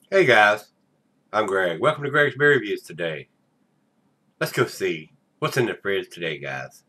Hey guys, I'm Greg. Welcome to Gregsbeerreviews today. Let's go see what's in the fridge today, guys.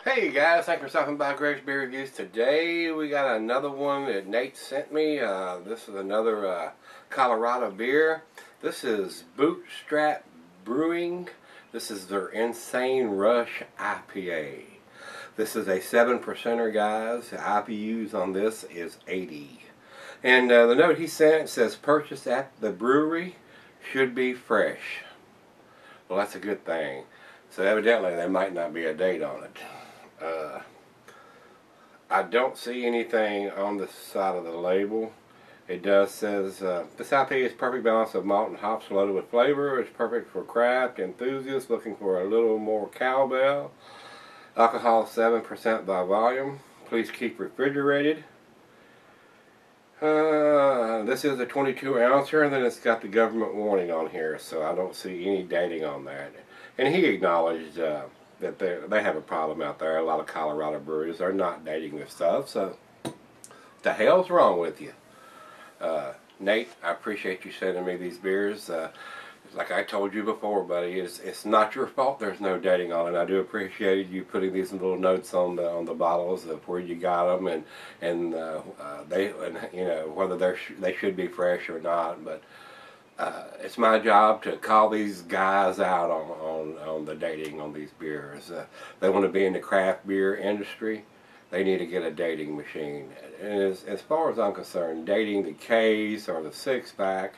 Hey guys, thanks for stopping by Gregsbeerreviews today. We got another one that Nate sent me. This is another Colorado beer. This is Bootstrap Brewing. This is their Insane Rush IPA. This is a 7%er, guys. The IBUs on this is 80. And the note he sent says, purchased at the brewery, should be fresh. Well, that's a good thing. So evidently there might not be a date on it. I don't see anything on the side of the label. It does says, this IPA is perfect balance of malt and hops loaded with flavor. It's perfect for craft enthusiasts looking for a little more cowbell. Alcohol 7% by volume. Please keep refrigerated. This is a 22 ouncer, and then it's got the government warning on here, so I don't see any dating on that. And he acknowledged that they have a problem out there. A lot of Colorado breweries are not dating this stuff, so the hell's wrong with you? Nate, I appreciate you sending me these beers. Like I told you before, buddy, it's not your fault there's no dating on it. I do appreciate you putting these little notes on the bottles of where you got them and you know whether they should be fresh or not. But it's my job to call these guys out on the dating on these beers. They want to be in the craft beer industry. They need to get a dating machine. And as far as I'm concerned, dating the case or the six-pack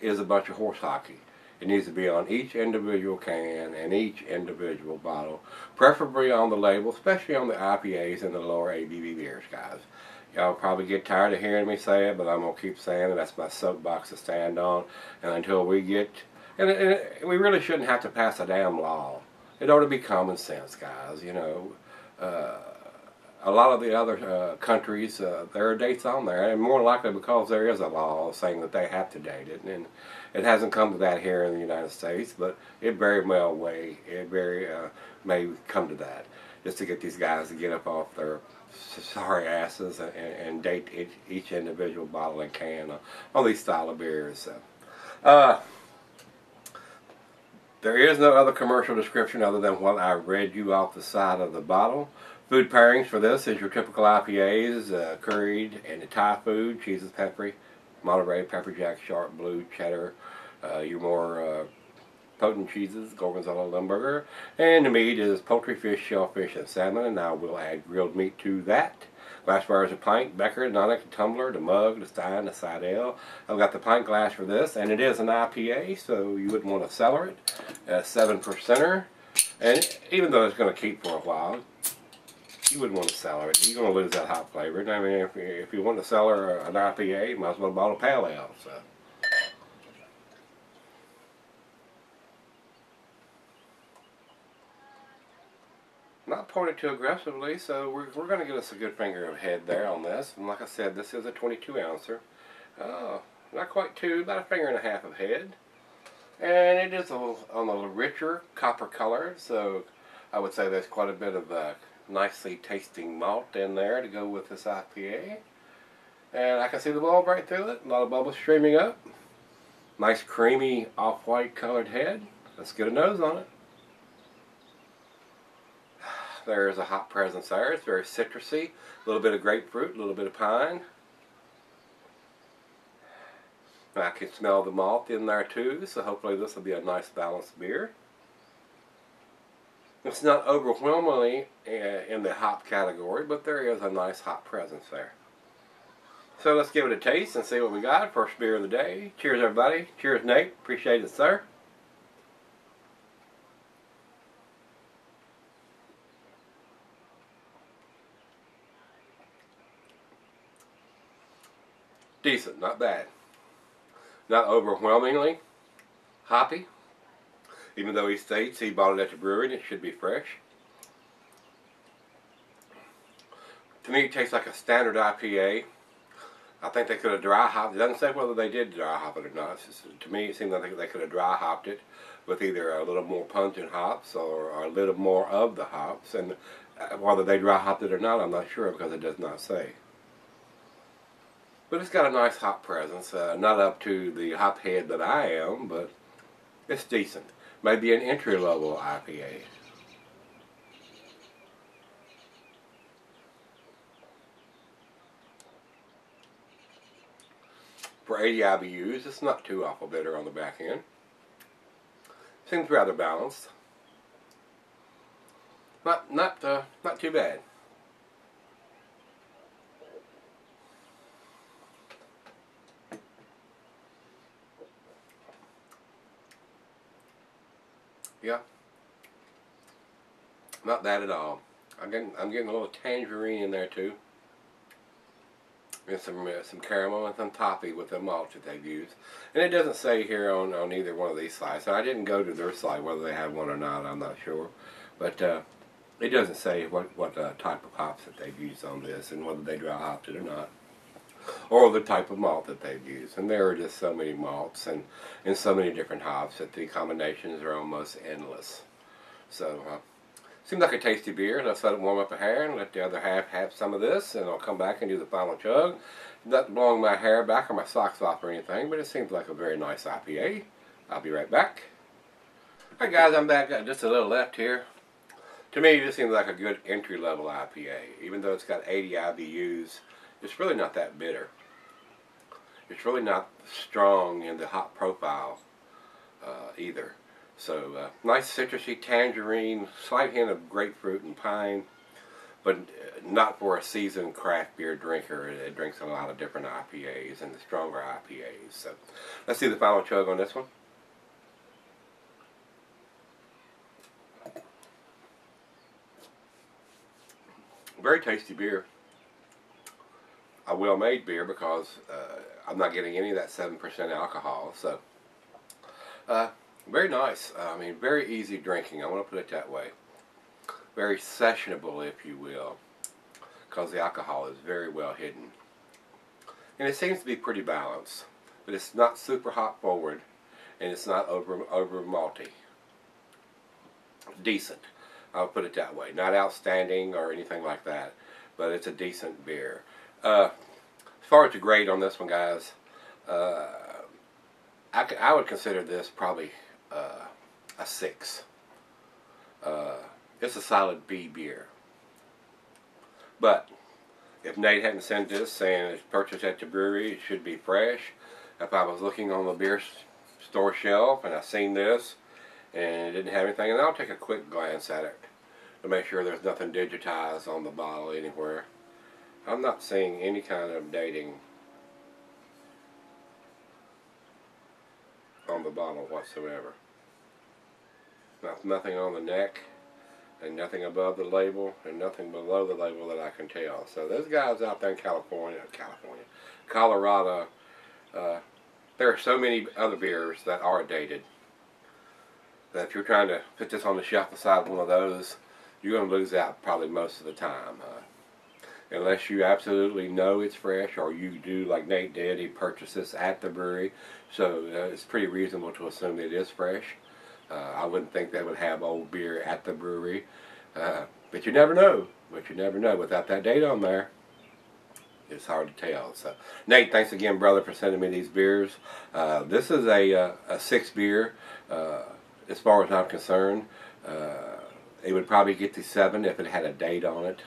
is a bunch of horse hockey. It needs to be on each individual can and each individual bottle, preferably on the label, especially on the IPAs and the lower ABV beers, guys. Y'all probably get tired of hearing me say it, but I'm going to keep saying it. That's my soapbox to stand on. And until we get, and we really shouldn't have to pass a damn law. It ought to be common sense, guys. You know, a lot of the other countries, there are dates on there, and more likely because there is a law saying that they have to date it, and it hasn't come to that here in the United States, but it very may come to that, just to get these guys to get up off their sorry asses and date each individual bottle and can on these style of beers. So, there is no other commercial description other than what I read you off the side of the bottle. Food pairings for this is your typical IPAs, curried and Thai food, cheeses, peppery, Monterey, pepper jack, sharp blue, cheddar, your more potent cheeses, gorgonzola, limburger, and the meat is poultry, fish, shellfish, and salmon, and I will add grilled meat to that. Glassware is a pint, becker, nonic, tumbler, the mug, the stein, the side ale. I've got the pint glass for this, and it is an IPA, so you wouldn't want to cellar it. 7%er, and even though it's going to keep for a while, you wouldn't want to cellar it. You're going to lose that hop flavor. I mean, if you want to cellar an IPA, you might as well bottle pale ale. So. Not pointed too aggressively, so we're going to get us a good finger of head there on this. And like I said, this is a 22 ouncer. Not quite two, about a finger and a half of head. And it is on a little richer copper color, so I would say there's quite a bit of nicely tasting malt in there to go with this IPA. And I can see the bulb right through it, a lot of bubbles streaming up. Nice creamy off-white colored head. Let's get a nose on it. There's a hop presence there. It's very citrusy. A little bit of grapefruit, a little bit of pine. I can smell the malt in there too, so hopefully this will be a nice balanced beer. It's not overwhelmingly in the hop category, but there is a nice hop presence there. So let's give it a taste and see what we got. First beer of the day. Cheers, everybody. Cheers, Nate. Appreciate it, sir. Decent, not bad. Not overwhelmingly hoppy, even though he states he bought it at the brewery and it should be fresh. To me, it tastes like a standard IPA. I think they could have dry hopped it. It doesn't say whether they did dry hop it or not. To me, it seems like they could have dry hopped it with either a little more pungent hops or a little more of the hops. And whether they dry hopped it or not, I'm not sure because it does not say. But it's got a nice hop presence. Not up to the hop head that I am, but it's decent. Maybe an entry-level IPA. For 80 IBUs, it's not too awful bitter on the back end. Seems rather balanced. Not too bad. Yeah, not bad at all. I'm getting a little tangerine in there too, and some caramel and some toffee with the malt that they've used. And it doesn't say here on either one of these slides. And I didn't go to their site whether they have one or not. I'm not sure, but it doesn't say what type of hops that they've used on this and whether they dry hopped it or not, or the type of malt that they've used. And there are just so many malts and so many different hops that the combinations are almost endless. So seems like a tasty beer. Let's let it warm up a hair and let the other half have some of this, and I'll come back and do the final chug. Not blowing my hair back or my socks off or anything, but it seems like a very nice IPA. I'll be right back. Alright guys, I'm back. Got just a little left here. To me, this seems like a good entry-level IPA. Even though it's got 80 IBUs, it's really not that bitter. It's really not strong in the hop profile either. So nice citrusy tangerine, slight hint of grapefruit and pine, but not for a seasoned craft beer drinker. It drinks a lot of different IPAs and the stronger IPAs. So let's see the final chug on this one. Very tasty beer. A well-made beer because I'm not getting any of that 7% alcohol. So very nice. I mean, very easy drinking. I want to put it that way. Very sessionable, if you will, because the alcohol is very well hidden. And it seems to be pretty balanced, but it's not super hop forward, and it's not over malty. Decent. I'll put it that way. Not outstanding or anything like that, but it's a decent beer. As far as the grade on this one, guys, I would consider this probably a 6. It's a solid B beer. But if Nate hadn't sent this saying it's purchased at the brewery, it should be fresh. If I was looking on the beer store shelf and I seen this and it didn't have anything, and I'll take a quick glance at it to make sure there's nothing digitized on the bottle anywhere. I'm not seeing any kind of dating on the bottle whatsoever. Nothing on the neck, and nothing above the label, and nothing below the label that I can tell. So those guys out there in Colorado, there are so many other beers that are dated that if you're trying to put this on the shelf beside one of those, you're going to lose out probably most of the time. Unless you absolutely know it's fresh, or you do like Nate did, he purchased this at the brewery, so it's pretty reasonable to assume it is fresh. I wouldn't think they would have old beer at the brewery, but you never know. Without that date on there, it's hard to tell. So, Nate, thanks again, brother, for sending me these beers. This is a 6 beer, as far as I'm concerned. It would probably get to 7 if it had a date on it.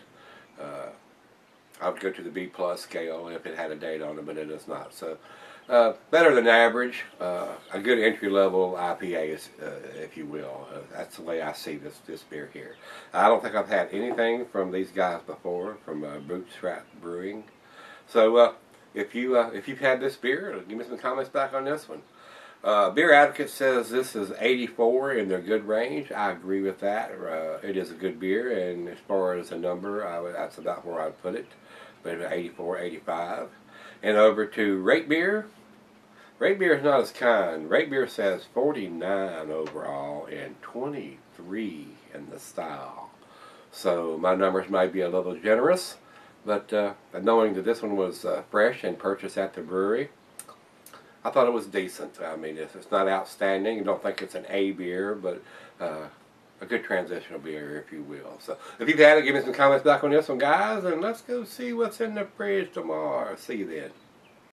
I would go to the B+ scale if it had a date on it, but it does not. So, better than average. A good entry-level IPA, if you will. That's the way I see this beer here. I don't think I've had anything from these guys before, from Bootstrap Brewing. So, if you've had this beer, give me some comments back on this one. Beer Advocate says this is 84 in their good range. I agree with that. It is a good beer, and as far as a number, that's about where I'd put it. Maybe 84, 85. And over to Rate Beer. Rate Beer is not as kind. Rate Beer says 49 overall and 23 in the style. So my numbers might be a little generous, but knowing that this one was fresh and purchased at the brewery, I thought it was decent. I mean, it's not outstanding. I don't think it's an A beer, but a good transitional beer, if you will. So if you've had it, give me some comments back on this one, guys, and let's go see what's in the fridge tomorrow. See you then.